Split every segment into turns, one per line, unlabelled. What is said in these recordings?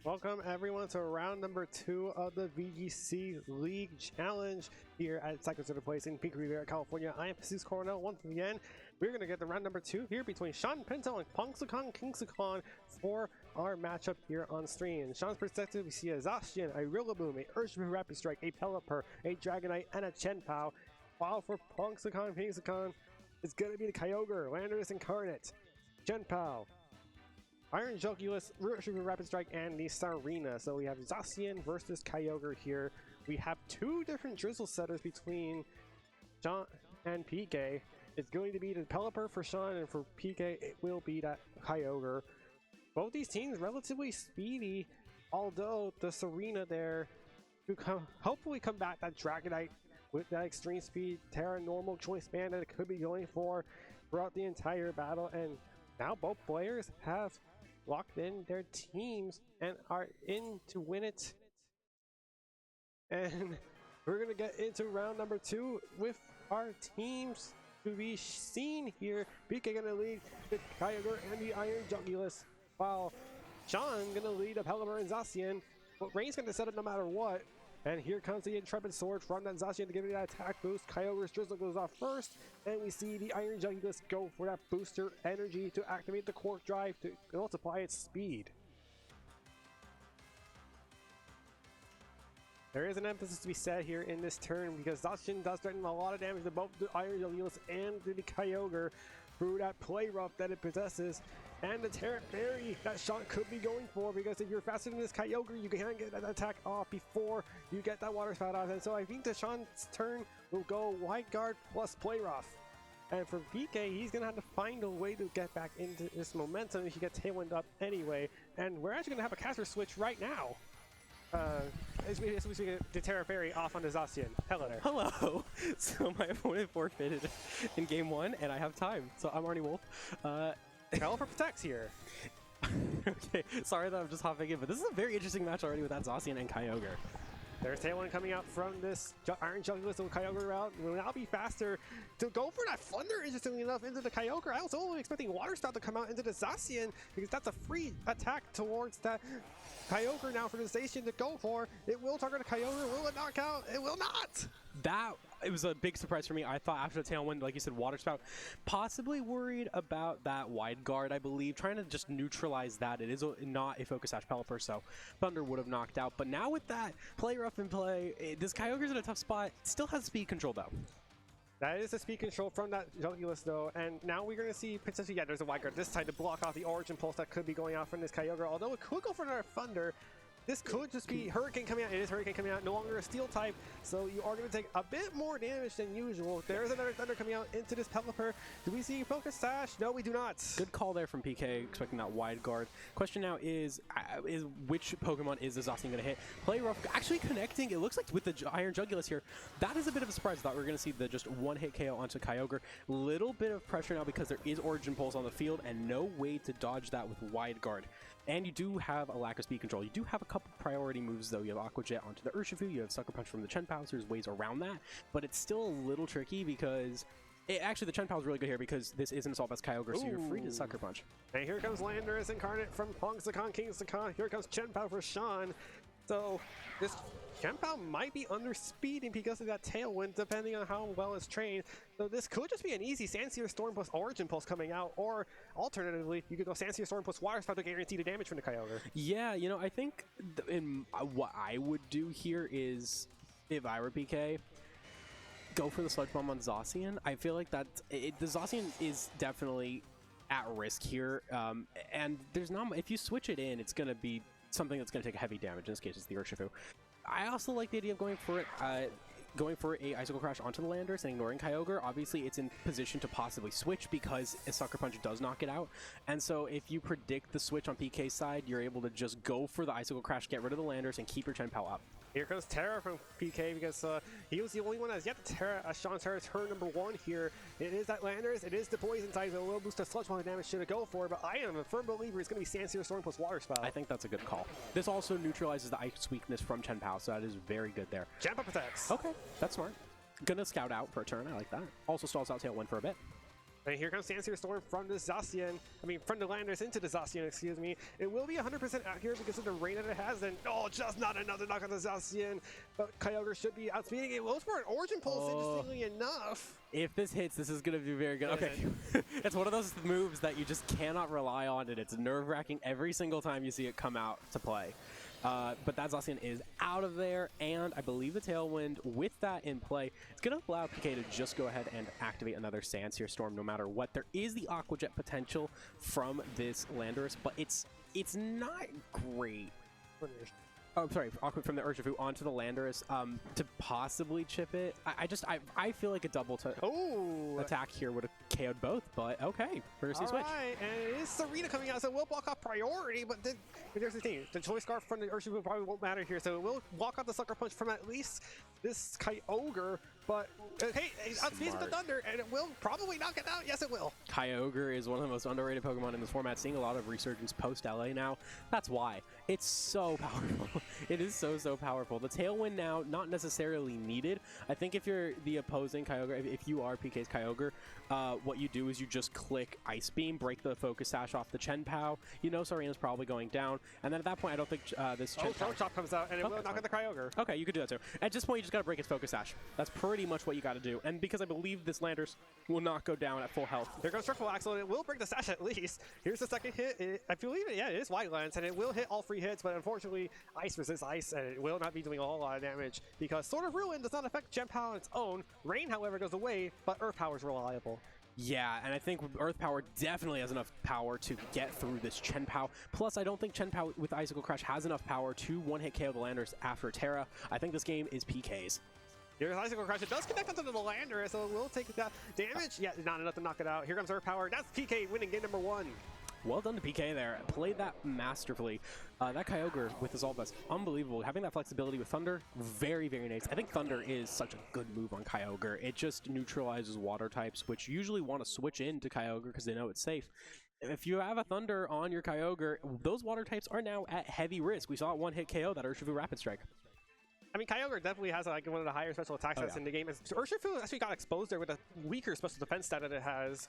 Welcome everyone to round number 2 of the VGC League Challenge here at Cycle Center Place in Pinto, California. I am Kingsukhon. Once again, we're going to get the round number 2 here between Sean, Pinto, and Pongsukan, Kingsukhon for our matchup here on stream. In Sean's perspective, we see a Zacian, a Rillaboom, a Urshifu Rapid Strike, a Pelipper, a Dragonite, and a Chenpao. While for Pongsukan, Kingsukhon, it's going to be the Kyogre, Landorus Incarnate, Chenpao, Iron Jugulus, Urshifu Rapid Strike, and the Sarina. So we have Zacian versus Kyogre here. We have 2 different drizzle setters between Sean and PK. It's going to be the Pelipper for Sean, and for PK, it will be that Kyogre. Both these teams relatively speedy, although the Sarina there to hopefully combat that Dragonite with that extreme speed, Terra normal choice band that it could be going for throughout the entire battle. And now both players have locked in their teams and are in to win it. And we're going to get into round number 2 with our teams to be seen here. PK going to lead the Kyogre and the Iron Jugulus, while Sean going to lead the Pelipper and Zacian. But Rain's going to set it no matter what. And here comes the Intrepid Sword from that Zacian to give it that attack boost. Kyogre's Drizzle goes off first, and we see the Iron Jugulus go for that booster energy to activate the Quark Drive to multiply its speed. There is an emphasis to be said here in this turn because Zacian does threaten a lot of damage to both the Iron Jugulus and the Kyogre through that Play Rough that it possesses, and the Terra Fairy that Sean could be going for, because if you're faster than this Kyogre, you can get that attack off before you get that Water Spout off. And so I think that Sean's turn will go Wide Guard plus Play Rough. And for PK, he's going to have to find a way to get back into this momentum if he gets Tailwind up anyway. And we're actually going to have a caster switch right now. As we get the Terra Fairy off on the Zacian. Hello there.
Hello. So my opponent forfeited in game 1, and I have time. So I'm Arnie Wolf.
Pelipper protects here.
Okay, sorry that I'm just hopping in, but this is a very interesting match already with that Zacian and Kyogre.
There's Tailwind coming out from this Iron Jugulus and Kyogre route. Will now be faster to go for that Thunder, interestingly enough, into the Kyogre. I was only expecting Water Spout to come out into the Zacian, because that's a free attack towards that Kyogre now for the station to go for. It will target a Kyogre. Will it knock out? It will not!
It was a big surprise for me. I thought after the Tailwind, like you said, Water Spout, possibly worried about that Wide Guard, I believe, trying to just neutralize that. It is not a Focus Sash Pelipper, so Thunder would have knocked out. But now with that Play Rough in play, this Kyogre's in a tough spot. Still has speed control, though.
That is the speed control from that Jugulus, though, and now we're going to see potentially, there's a Wide Guard this time to block off the Origin Pulse that could be going out from this Kyogre, although it could go for another Thunder. This could just be Hurricane coming out. It is Hurricane coming out, no longer a Steel type, so you are going to take a bit more damage than usual. There is another Thunder coming out into this Pelipper. Do we see Focus Sash? No, we do not.
Good call there from PK, expecting that Wide Guard. Question now is which Pokemon is the Zacian going to hit? Play Rough actually connecting, it looks like, with the Iron Jugulus here. That is a bit of a surprise. I thought we were going to see the just one-hit KO onto Kyogre. Little bit of pressure now because there is Origin Pulse on the field and no way to dodge that with Wide Guard. And you do have a lack of speed control. You do have a couple priority moves, though. You have Aqua Jet onto the Urshifu, you have Sucker Punch from the Chenpao, so there's ways around that. But it's still a little tricky because... actually, the Chenpao is really good here because this is an Assault Vest Kyogre, so you're free to Sucker Punch.
And here comes Landorus Incarnate from Pongsukan, Kingsukhon. Here comes Chenpao for Sean. So this Chenpao might be underspeeding because of that Tailwind, depending on how well it's trained. So this could just be an easy Sandsear Storm plus Origin Pulse coming out, or alternatively, you could go Sandsear Storm plus Water Spout to guarantee the damage from the Kyogre.
Yeah, you know, I think what I would do here is, if I were PK, go for the Sludge Bomb on Zacian. I feel like that the Zacian is definitely at risk here, and there's not, if you switch it in, it's going to be something that's going to take heavy damage. In this case, it's the Urshifu. I also like the idea of going for a Icicle Crash onto the Landorus and ignoring Kyogre. Obviously, it's in position to possibly switch because a Sucker Punch does knock it out. And so if you predict the switch on PK's side, you're able to just go for the Icicle Crash, get rid of the Landorus, and keep your Chenpao up.
Here comes Terra from PK because he was the only one that's yet to Terra Sean Terra's turn number 1 here. It is that Landorus, it is the Poison type, so it will boost the Sludge Bomb damage should it go for, but I am a firm believer it's going to be Sandsear Storm plus Water Spout.
I think that's a good call. This also neutralizes the Ice weakness from Chenpao, so that is very good there.
Chenpao protects.
Okay, that's smart. Gonna Scout out for a turn, I like that. Also stalls out Tailwind for a bit.
And here comes Sandstorm Storm from the Zacian. I mean, from the Landers into the Zacian, excuse me. It will be 100% accurate because of the rain that it has. And oh, just not another knock on the Zacian. But Kyogre should be outspeeding it. Will for an Origin Pulse, interestingly enough.
If this hits, this is going to be very good. Okay, it's one of those moves that you just cannot rely on, and it's nerve-wracking every single time you see it come out to play. But that Zacian is out of there, and I believe the Tailwind, with that in play, it's going to allow PK to just go ahead and activate another Sandsear Storm no matter what. There is the Aqua Jet potential from this Landorus, but it's not great. Oh, sorry, Aqua from the Urshifu onto the Landorus to possibly chip it. I feel like a double attack here would have KO'd both, but okay, we're gonna see switch.
Right, and it is Serena coming out, so we'll block off priority, but then here's the thing, the Choice Scarf from the Urshifu probably won't matter here, so we'll block out the Sucker Punch from at least this Kyogre, but hey, it outspeeds the Thunder, and it will probably knock it out. Yes, it will.
Kyogre is one of the most underrated Pokemon in this format, seeing a lot of resurgence post-LA now. That's why. It's so powerful. It is so powerful. The Tailwind now, not necessarily needed. I think if you're the opposing Kyogre, if you are PK's Kyogre, what you do is you just click Ice Beam, break the Focus Sash off the Chen-Pao. You know Serena's probably going down, and then at that point, I don't think this Chen-Pao...
Throat Chop comes out, and it will knock out the Kyogre.
Okay, you could do that too. At this point, you just got to break its Focus Sash. That's pretty much what you got to do, and because I believe this Landers will not go down at full health.
Here comes Triple Axel, and it will break the Sash at least. Here's the second hit. I believe it, yeah, it is White Lance, and it will hit all 3 hits, but unfortunately, Ice resists Ice, and it will not be doing a whole lot of damage, because Sword of Ruin does not affect Chen-Pao on its own. Rain, however, goes away, but Earth Power is reliable.
Yeah, and I think Earth Power definitely has enough power to get through this Chen-Pao. Plus, I don't think Chen-Pao with Icicle Crash has enough power to one-hit KO the Landers after Terra. I think this game is PK's.
Here's Icicle Crash. It does connect onto the Landorus, so it will take that damage. Yeah, not enough to knock it out. Here comes Earth Power. That's PK winning game number 1.
Well done to PK there. Played that masterfully. That Kyogre with his All-Best, unbelievable. Having that flexibility with Thunder, very nice. I think Thunder is such a good move on Kyogre. It just neutralizes water types, which usually want to switch into Kyogre because they know it's safe. If you have a Thunder on your Kyogre, those water types are now at heavy risk. We saw it one-hit KO that Urshifu Rapid Strike.
I mean, Kyogre definitely has like one of the higher special attack stats in the game. Urshifu actually got exposed there with a weaker special defense stat that it has.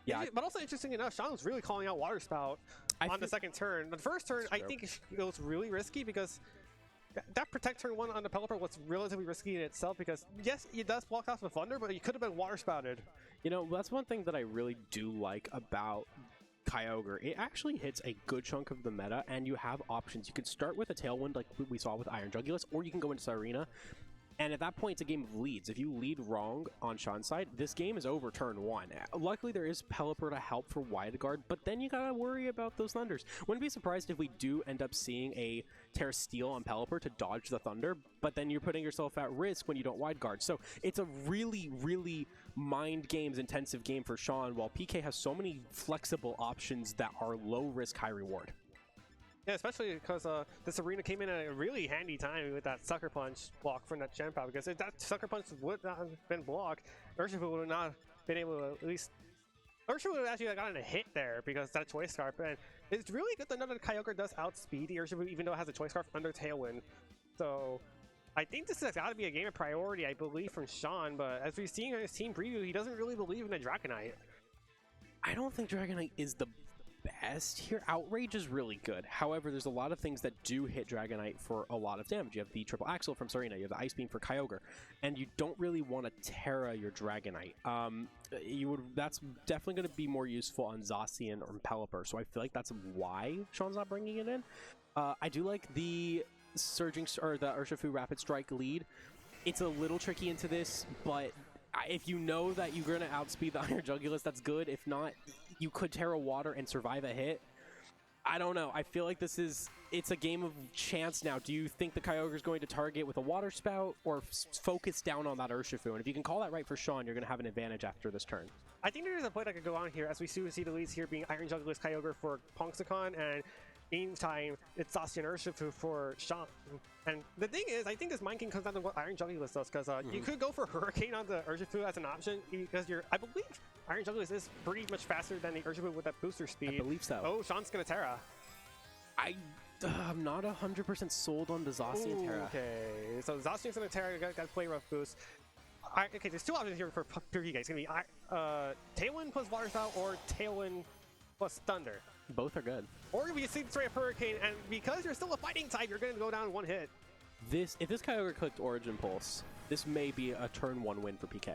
Yeah, but also interesting enough, Sean was really calling out Water Spout on the second turn. The first turn, I think it was really risky because that Protect turn 1 on the Pelipper was relatively risky in itself because, yes, it does block off the Thunder, but it could have been Water Spouted.
You know, that's one thing that I really do like about Kyogre. It actually hits a good chunk of the meta, and you have options. You could start with a Tailwind like we saw with Iron Jugulis, or you can go into Sirena. And at that point, it's a game of leads. If you lead wrong on Sean's side, this game is over turn 1. Luckily, there is Pelipper to help for Wide Guard, but then you gotta worry about those Thunders. Wouldn't be surprised if we do end up seeing a Terra Steel on Pelipper to dodge the Thunder, but then you're putting yourself at risk when you don't Wide Guard. So it's a really mind games intensive game for Sean, while PK has so many flexible options that are low risk, high reward.
Yeah, especially because this arena came in at a really handy time with that Sucker Punch block from that Chen-Pao, because if that Sucker Punch would not have been blocked, Urshifu would not have been able to at least... Urshifu would have actually gotten a hit there because that Choice Scarf, and it's really good to know that Kyogre does outspeed the Urshifu even though it has a Choice Scarf under Tailwind. So I think this has got to be a game of priority, I believe, from Sean, but as we've seen in his team preview, he doesn't really believe in the Dragonite.
I don't think Dragonite is the best here. Outrage is really good. However, there's a lot of things that do hit Dragonite for a lot of damage. You have the Triple Axle from Serena, you have the Ice Beam for Kyogre, and you don't really want to Terra your Dragonite. That's definitely going to be more useful on Zacian or Pelipper, so I feel like that's why Sean's not bringing it in. I do like the the Urshifu Rapid Strike lead. It's a little tricky into this, but if you know that you're going to outspeed the Iron Jugulis, that's good. If not, you could Terra Water and survive a hit. I don't know. I feel like it's a game of chance now. Do you think the Kyogre is going to target with a Water Spout or focus down on that Urshifu? And if you can call that right for Sean, you're going to have an advantage after this turn.
I think there's a play that could go on here as we see the leads here being Iron Jugulis Kyogre for Pongsukan, and meantime, it's Zacian Urshifu for Sean. And the thing is, I think this Mind King comes down to what Iron Jugulis does, because you could go for Hurricane on the Urshifu as an option, because I believe Iron Jugulis is pretty much faster than the Urshifu with that booster speed.
I believe so.
Oh, Sean's gonna Terra.
I'm not 100% sold on the Zacian Terra.
Okay, so Zacian's gonna Terra, got play rough boost. Okay, there's two options here for PK. It's gonna be Tailwind plus Water Style or Tailwind plus Thunder.
Both are good.
Or we can see straight up Hurricane, and because you're still a fighting type, you're gonna go down in one hit.
If this Kyogre clicked Origin Pulse, this may be a turn 1 win for PK.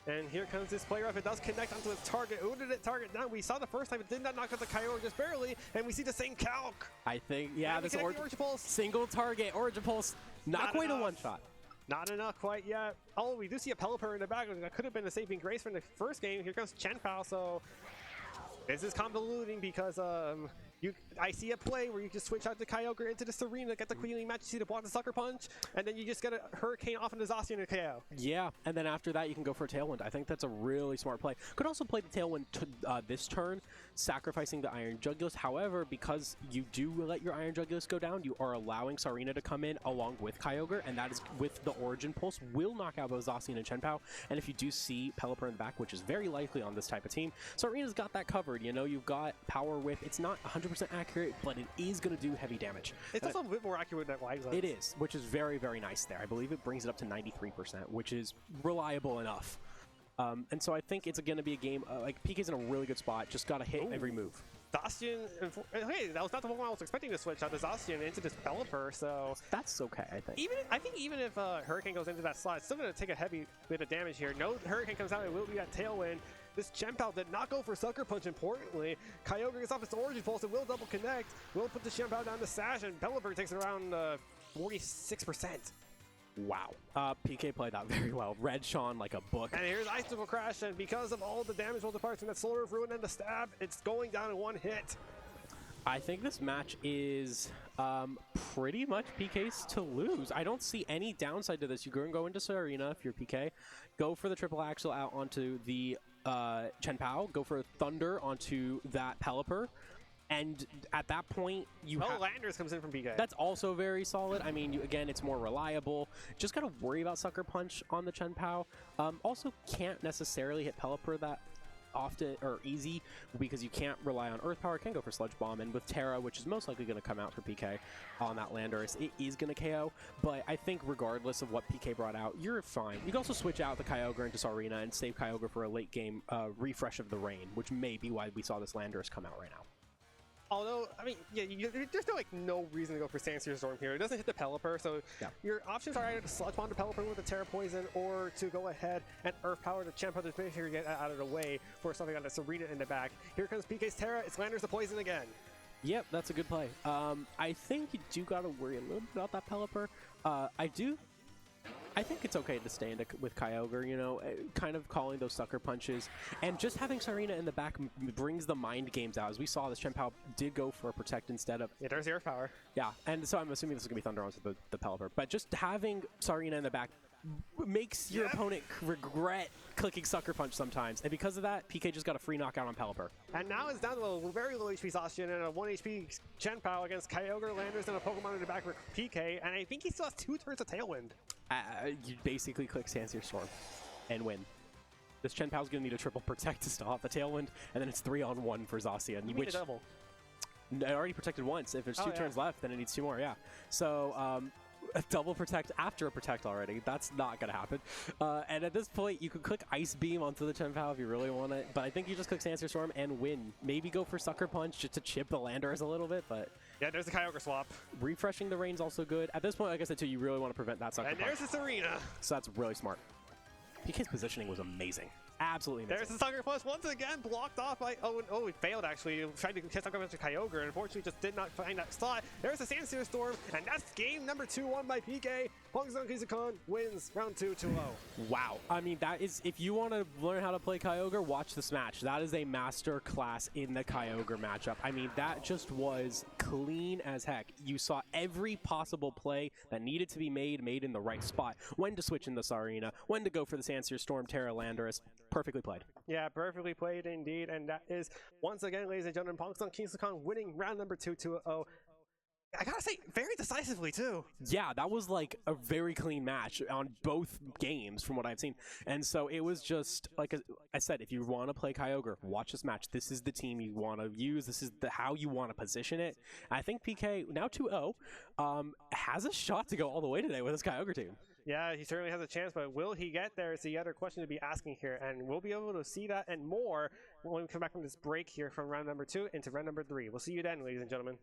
And here comes this player up. It does connect onto its target. Who did it target down? We saw the first time it did not knock out the Kyogre just barely, and we see the same calc.
I think, yeah, this
Origin Pulse.
Single target Origin Pulse, not quite enough. A one-shot.
Not enough quite yet. Oh, we do see a Pelipper in the back. That could have been a saving grace from the first game. Here comes Chenpao, so this is convoluting because I see a play where you just switch out the Kyogre into the Serena, get the Queenly match, you see the block the Sucker Punch, and then you just get a Hurricane off into Zacian and KO. Yeah,
and then after that you can go for a Tailwind. I think that's a really smart play. Could also play the Tailwind this turn, sacrificing the Iron Jugulis. However, because you do let your Iron Jugulis go down, you are allowing Sarina to come in along with Kyogre, and that is with the Origin Pulse, will knock out both Zacian and Chenpao. And if you do see Pelipper in the back, which is very likely on this type of team, Sarina's got that covered. You know, you've got Power Whip. It's not 100% accurate, but it is going to do heavy damage.
It's also a bit more accurate than Wag's.
It is, which is very, very nice there. I believe it brings it up to 93%, which is reliable enough. And so I think it's going to be a game, like PK's in a really good spot, just got to hit every move.
Zacian, hey, that was not the one I was expecting to switch out the Zacian into this Pelipper, so
that's okay, I think.
I think even if Hurricane goes into that slot, it's still going to take a heavy bit of damage here. No Hurricane comes out, it will be that Tailwind. This Chenpao did not go for Sucker Punch, importantly. Kyogre gets off its Origin Pulse, it will double connect, will put the Chenpao down to Sash, and Pelipper takes it around 46%.
Wow. PK played that very well. Read Sean like a book.
And here's Icicle Crash, and because of all the damage rolled apart from that Solar of Ruin and the stab, it's going down in one hit.
I think this match is pretty much PK's to lose. I don't see any downside to this. You can go into Serena if you're PK. Go for the triple axle out onto the Chenpao. Go for Thunder onto that Pelipper. And at that point,
Landers comes in from PK.
That's also very solid. I mean, again, it's more reliable. Just got to worry about Sucker Punch on the Chenpao. Also, can't necessarily hit Pelipper that often or easy because you can't rely on Earth Power. Can go for Sludge Bomb, and with Terra, which is most likely going to come out for PK on that Landorus, it is going to KO. But I think regardless of what PK brought out, you're fine. You can also switch out the Kyogre into Sarina and save Kyogre for a late game refresh of the rain, which may be why we saw this Landorus come out right now.
Although, I mean, yeah, there's no reason to go for Sandsear Storm here. It doesn't hit the Pelipper, so your options are either to Sludge Bomb the Pelipper with the Terra Poison, or to go ahead and Earth Power the Chenpao to make sure you get out of the way for something on the Serena in the back. Here comes PK's Terra. It's Landers the Poison again.
Yep, that's a good play. I think you do got to worry a little bit about that Pelipper. I think it's okay to stay with Kyogre, you know, kind of calling those Sucker Punches. And just having Sarina in the back brings the mind games out. As we saw, this Chenpao did go for a Protect instead of...
Yeah, there's Earth Power.
Yeah, and so I'm assuming this is going to be Thunder onto the Pelipper. But just having Sarina in the back makes your opponent regret clicking Sucker Punch sometimes. And because of that, PK just got a free knockout on Pelipper.
And now it's down to a very low HP Zacian and a 1 HP Chenpao against Kyogre, Landers, and a Pokemon in the back for PK. And I think he still has 2 turns of Tailwind.
You basically click Sandsear Storm and win. This Chenpao's going to need a triple Protect to stop the Tailwind, and then it's 3-on-1 for Zacian.
You need a double.
It already protected once. If there's 2 turns left, then it needs 2 more, yeah. So, a double Protect after a Protect already. That's not going to happen. And at this point, you could click Ice Beam onto the Chenpao if you really want it. But I think you just click Sandsear Storm and win. Maybe go for Sucker Punch just to chip the Landers a little bit, but...
Yeah, there's the Kyogre swap.
Refreshing the rain's also good. At this point, like I said, too, you really want to prevent that Sucker Punch.
And there's the Serena.
So that's really smart. PK's positioning was amazing. Absolutely amazing.
There's the Sucker Punch once again blocked off by... Oh, it failed, actually. He tried to catch Sucker Punch to Kyogre, and unfortunately just did not find that slot. There's the Sandsear Storm, and that's game number 2 won by PK. Pongsukan Kingsukhon wins round 2 2-0.
Wow. I mean, that is... If you want to learn how to play Kyogre, watch this match. That is a master class in the Kyogre matchup. I mean, that just was clean as heck. You saw every possible play that needed to be made in the right spot. When to switch in the Sarina, when to go for the Sandsear Storm, Terra Landorus. Perfectly played.
Yeah, perfectly played indeed. And that is, once again, ladies and gentlemen, Pongsukan Kingsukhon winning round number 2 2-0. I gotta say, very decisively, too.
Yeah, that was like a very clean match on both games from what I've seen. And so it was just, like I said, if you want to play Kyogre, watch this match. This is the team you want to use. This is how you want to position it. I think PK, now 2-0, has a shot to go all the way today with this Kyogre team.
Yeah, he certainly has a chance, but will he get there is the other question to be asking here, and we'll be able to see that and more when we come back from this break here from round number 2 into round number 3. We'll see you then, ladies and gentlemen.